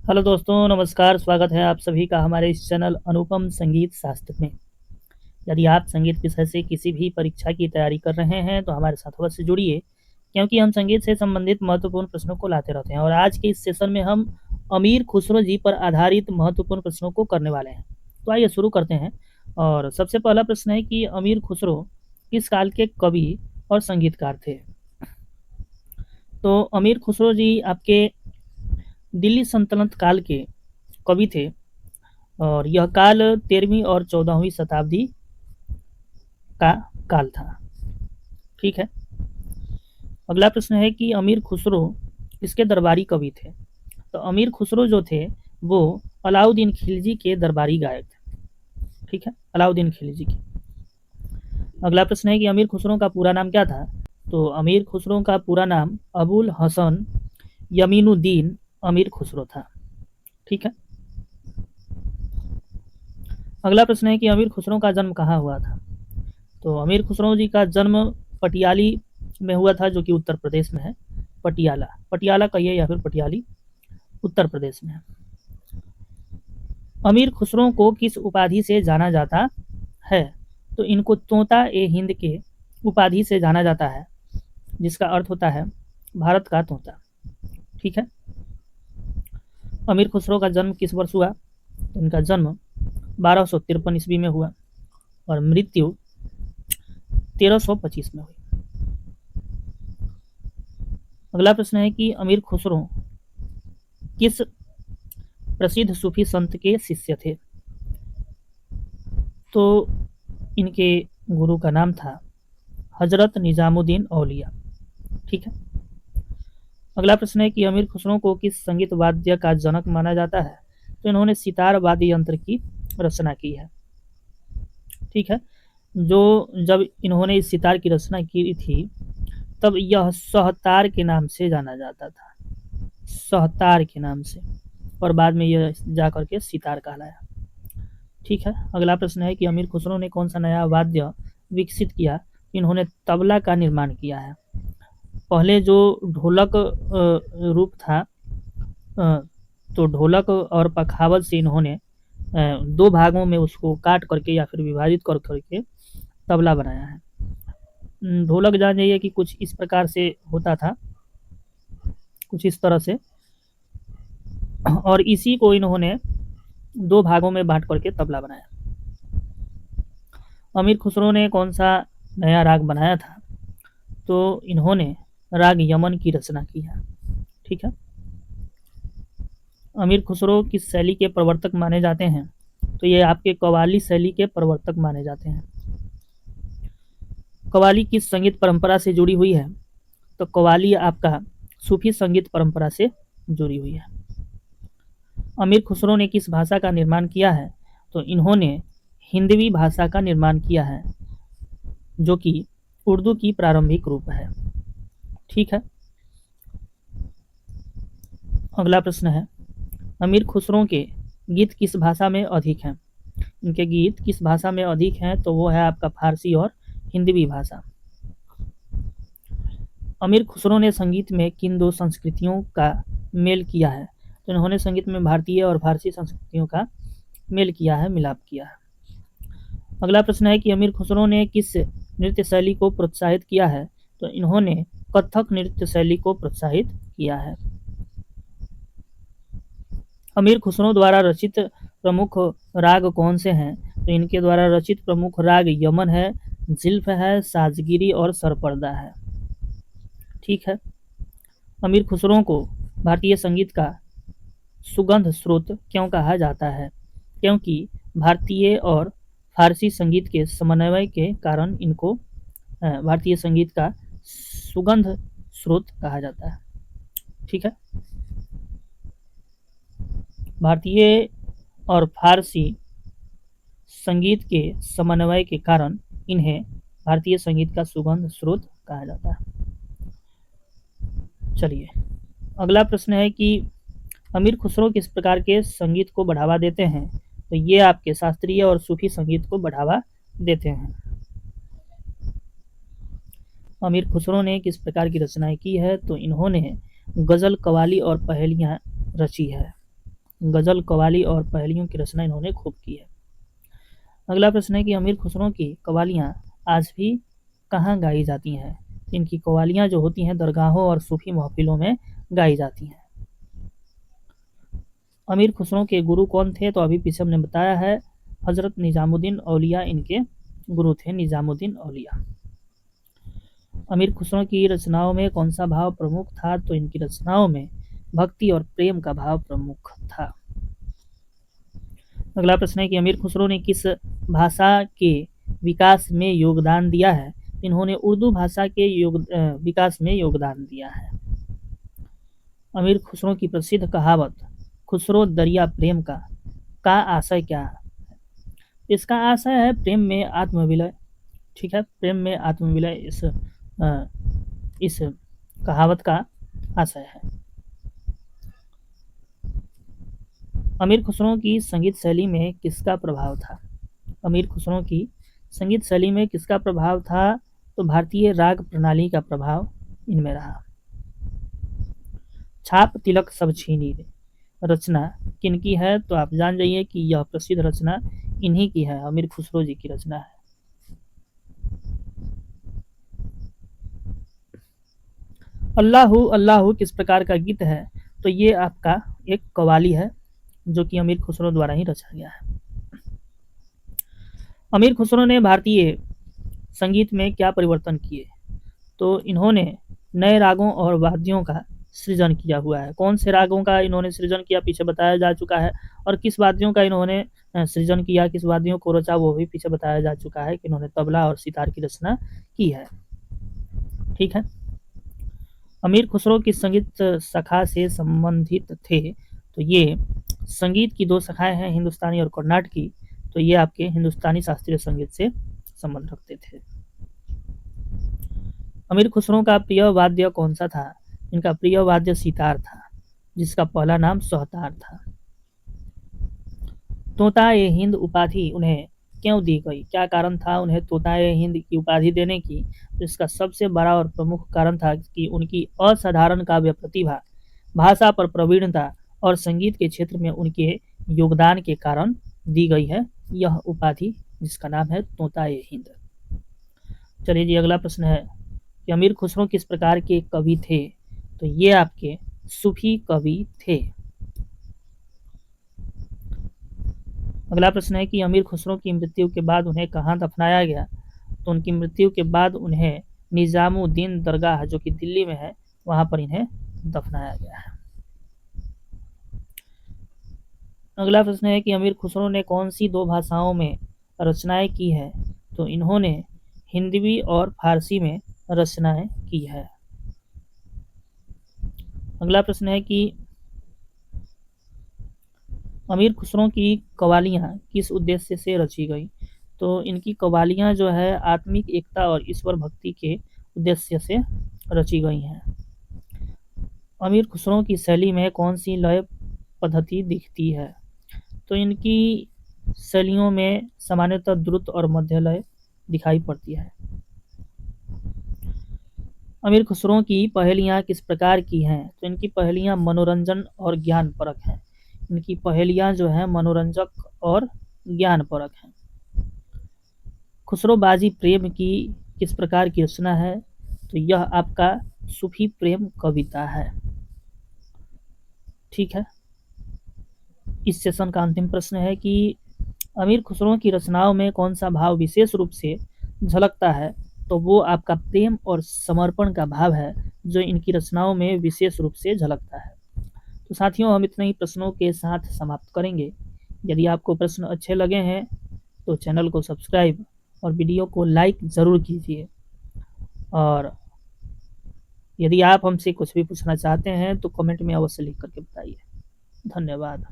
Hello दोस्तों, नमस्कार। स्वागत है आप सभी का हमारे इस चैनल अनुपम संगीत शास्त्र में। यदि आप संगीत विषय से किसी भी परीक्षा की तैयारी कर रहे हैं तो हमारे साथ अवश्य जुड़िए, क्योंकि हम संगीत से संबंधित महत्वपूर्ण प्रश्नों को लाते रहते हैं। और आज के इस सेशन में हम अमीर खुसरो जी पर आधारित महत्वपूर्ण प्रश्नों को करने वाले हैं। तो आइए शुरू करते हैं। और सबसे पहला प्रश्न है कि अमीर खुसरो किस काल के कवि और संगीतकार थे? तो अमीर खुसरो जी आपके दिल्ली सल्तनत काल के कवि थे, और यह काल 13वीं और 14वीं शताब्दी का काल था। ठीक है। अगला प्रश्न है कि अमीर खुसरो किसके दरबारी कवि थे? तो अमीर खुसरो जो थे वो अलाउद्दीन खिलजी के दरबारी गायक थे। ठीक है, अलाउद्दीन खिलजी के। अगला प्रश्न है कि अमीर खुसरो का पूरा नाम क्या था? तो अमीर खुसरो का पूरा नाम अबुल हसन यमीनुद्दीन अमीर खुसरो था। ठीक है। अगला प्रश्न है कि अमीर खुसरो का जन्म कहाँ हुआ था? तो अमीर खुसरो जी का जन्म पटियाली में हुआ था, जो कि उत्तर प्रदेश में है। पटियाला पटियाला कहिए या फिर पटियाली, उत्तर प्रदेश में है। अमीर खुसरो को किस उपाधि से जाना जाता है? तो इनको तोता ए हिंद के उपाधि से जाना जाता है, जिसका अर्थ होता है भारत का तोता। ठीक है। अमीर खुसरो का जन्म किस वर्ष हुआ? तो इनका जन्म 1253 ईस्वी में हुआ और मृत्यु 1325 में हुई। अगला प्रश्न है कि अमीर खुसरो किस प्रसिद्ध सूफी संत के शिष्य थे? तो इनके गुरु का नाम था हजरत निजामुद्दीन औलिया। ठीक है। अगला प्रश्न है कि अमीर खुसरो को किस संगीत वाद्य का जनक माना जाता है? तो इन्होंने सितार वाद्य यंत्र की रचना की है। ठीक है। जब इन्होंने इस सितार की रचना की थी, तब यह सहतार के नाम से जाना जाता था, सहतार के नाम से, और बाद में यह जाकर के सितार कहलाया। ठीक है। अगला प्रश्न है कि अमीर खुसरो ने कौन सा नया वाद्य विकसित किया? इन्होंने तबला का निर्माण किया है। पहले जो ढोलक रूप था, तो ढोलक और पखावल से इन्होंने दो भागों में उसको काट करके या फिर विभाजित कर करके तबला बनाया है। ढोलक जान जाइए कि कुछ इस प्रकार से होता था, कुछ इस तरह से, और इसी को इन्होंने दो भागों में बांट करके तबला बनाया। अमीर खुसरो ने कौन सा नया राग बनाया था? तो इन्होंने राग यमन की रचना की है। ठीक है। अमीर खुसरो किस शैली के प्रवर्तक माने जाते हैं? तो ये आपके कव्वाली शैली के प्रवर्तक माने जाते हैं। कव्वाली किस संगीत परंपरा से जुड़ी हुई है? तो कव्वाली आपका सूफी संगीत परंपरा से जुड़ी हुई है। अमीर खुसरो ने किस भाषा का निर्माण किया है? तो इन्होंने हिंदवी भाषा का निर्माण किया है, जो कि उर्दू की प्रारंभिक रूप है। ठीक है। अगला प्रश्न है, अमीर खुसरो के गीत किस भाषा में अधिक हैं? इनके गीत किस भाषा में अधिक हैं? तो वो है आपका फारसी और हिंदवी भाषा। अमीर खुसरो ने संगीत में किन दो संस्कृतियों का मेल किया है? तो इन्होंने संगीत में भारतीय और फारसी संस्कृतियों का मेल किया है, मिलाप किया है। अगला प्रश्न है कि अमीर खुसरो ने किस नृत्य शैली को प्रोत्साहित किया है? तो इन्होंने कथक नृत्य शैली को प्रोत्साहित किया है। अमीर खुसरो द्वारा रचित प्रमुख राग कौन से हैं? तो इनके द्वारा रचित प्रमुख राग यमन है, जिल्फ है, साजगिरी और सरपर्दा है। ठीक है। अमीर खुसरो को भारतीय संगीत का सुगंध स्रोत क्यों कहा जाता है? क्योंकि भारतीय और फारसी संगीत के समन्वय के कारण इनको भारतीय संगीत का सुगंध स्रोत कहा जाता है। ठीक है। भारतीय और फारसी संगीत के समन्वय के कारण इन्हें भारतीय संगीत का सुगंध स्रोत कहा जाता है। चलिए, अगला प्रश्न है कि अमीर खुसरो किस प्रकार के संगीत को बढ़ावा देते हैं? तो ये आपके शास्त्रीय और सूफी संगीत को बढ़ावा देते हैं। अमीर खुसरो ने किस प्रकार की रचनाएं की है? तो इन्होंने गजल, कवाली और पहेलियां रची है। गज़ल, कव्वाली और पहेलियों की रचना इन्होंने खूब की है। अगला प्रश्न है कि अमीर खुसरो की कव्वालियाँ आज भी कहाँ गाई जाती हैं? इनकी कव्वालियाँ जो होती हैं दरगाहों और सूफी महफिलों में गाई जाती हैं। अमीर खुसरो के गुरु कौन थे? तो अभी पीछे हमने बताया है, हज़रत निज़ामुद्दीन औलिया इनके गुरु थे, निज़ामुद्दीन औलिया। अमीर खुसरो की रचनाओं में कौन सा भाव प्रमुख था? तो इनकी रचनाओं में भक्ति और प्रेम का भाव प्रमुख था। अगला प्रश्न है कि अमीर खुसरो ने किस भाषा के विकास में योगदान दिया है? इन्होंने उर्दू भाषा के विकास में योगदान दिया है। अमीर खुसरो की प्रसिद्ध कहावत खुसरो दरिया प्रेम का आशय क्या है? इसका आशय है प्रेम में आत्मविलय। ठीक है, प्रेम में आत्मविलय इस कहावत का आशय है। अमीर खुसरो की संगीत शैली में किसका प्रभाव था? अमीर खुसरो की संगीत शैली में किसका प्रभाव था? तो भारतीय राग प्रणाली का प्रभाव इनमें रहा। छाप तिलक सब छीनी रे रचना किनकी है? तो आप जान जाइए कि यह प्रसिद्ध रचना इन्हीं की है, अमीर खुसरो जी की रचना है। अल्लाहू अल्लाहू किस प्रकार का गीत है? तो ये आपका एक कव्वाली है जो कि अमीर खुसरो द्वारा ही रचा गया है। अमीर खुसरो ने भारतीय संगीत में क्या परिवर्तन किए? तो इन्होंने नए रागों और वाद्यों का सृजन किया हुआ है। कौन से रागों का इन्होंने सृजन किया पीछे बताया जा चुका है, और किस वाद्यों का इन्होंने सृजन किया, किस वाद्यों को रचा वो भी पीछे बताया जा चुका है कि इन्होंने तबला और सितार की रचना की है। ठीक है, अमीर खुसरो किस संगीत शाखा से संबंधित थे? तो ये संगीत की दो शाखाएं हैं, हिंदुस्तानी और कर्नाटकी। तो ये आपके हिंदुस्तानी शास्त्रीय संगीत से संबंध रखते थे। अमीर खुसरो का प्रिय वाद्य कौन सा था? इनका प्रिय वाद्य सितार था, जिसका पहला नाम सोहतार था। तोता-ए हिंद उपाधि उन्हें क्यों दी गई? क्या कारण था उन्हें तोता-ए हिंद की उपाधि देने की? तो इसका सबसे बड़ा और प्रमुख कारण था कि उनकी असाधारण काव्य प्रतिभा, भाषा पर प्रवीणता और संगीत के क्षेत्र में उनके योगदान के कारण दी गई है यह उपाधि, जिसका नाम है तोता-ए-हिंद। चलिए जी, अगला प्रश्न है कि अमीर खुसरो किस प्रकार के कवि थे? तो ये आपके सूफी कवि थे। अगला प्रश्न है कि अमीर खुसरो की मृत्यु के बाद उन्हें कहाँ दफनाया गया? तो उनकी मृत्यु के बाद उन्हें निजामुद्दीन दरगाह जो कि दिल्ली में है वहां पर इन्हें दफनाया गया है। अगला प्रश्न है कि अमीर खुसरो ने कौन सी दो भाषाओं में रचनाएं की है? तो इन्होंने हिंदवी और फारसी में रचनाएं की है। अगला प्रश्न है कि अमीर खुसरो की कव्वालियाँ किस उद्देश्य से रची गई? तो इनकी कव्वालियाँ जो है आत्मिक एकता और ईश्वर भक्ति के उद्देश्य से रची गई हैं। अमीर खुसरो की शैली में कौन सी लय पद्धति दिखती है? तो इनकी शैलियों में सामान्यतः द्रुत और मध्य लय दिखाई पड़ती है। अमीर खुसरो की पहेलियाँ किस प्रकार की हैं? तो इनकी पहेलियाँ मनोरंजन और ज्ञान परक हैं। इनकी पहेलियाँ जो हैं मनोरंजक और ज्ञान परक हैं। खुसरोबाजी प्रेम की किस प्रकार की रचना है? तो यह आपका सूफी प्रेम कविता है। ठीक है, इस सेशन का अंतिम प्रश्न है कि अमीर खुसरो की रचनाओं में कौन सा भाव विशेष रूप से झलकता है? तो वो आपका प्रेम और समर्पण का भाव है जो इनकी रचनाओं में विशेष रूप से झलकता है। तो साथियों, हम इतने ही प्रश्नों के साथ समाप्त करेंगे। यदि आपको प्रश्न अच्छे लगे हैं तो चैनल को सब्सक्राइब और वीडियो को लाइक ज़रूर कीजिए। और यदि आप हमसे कुछ भी पूछना चाहते हैं तो कमेंट में अवश्य लिख करके बताइए। धन्यवाद।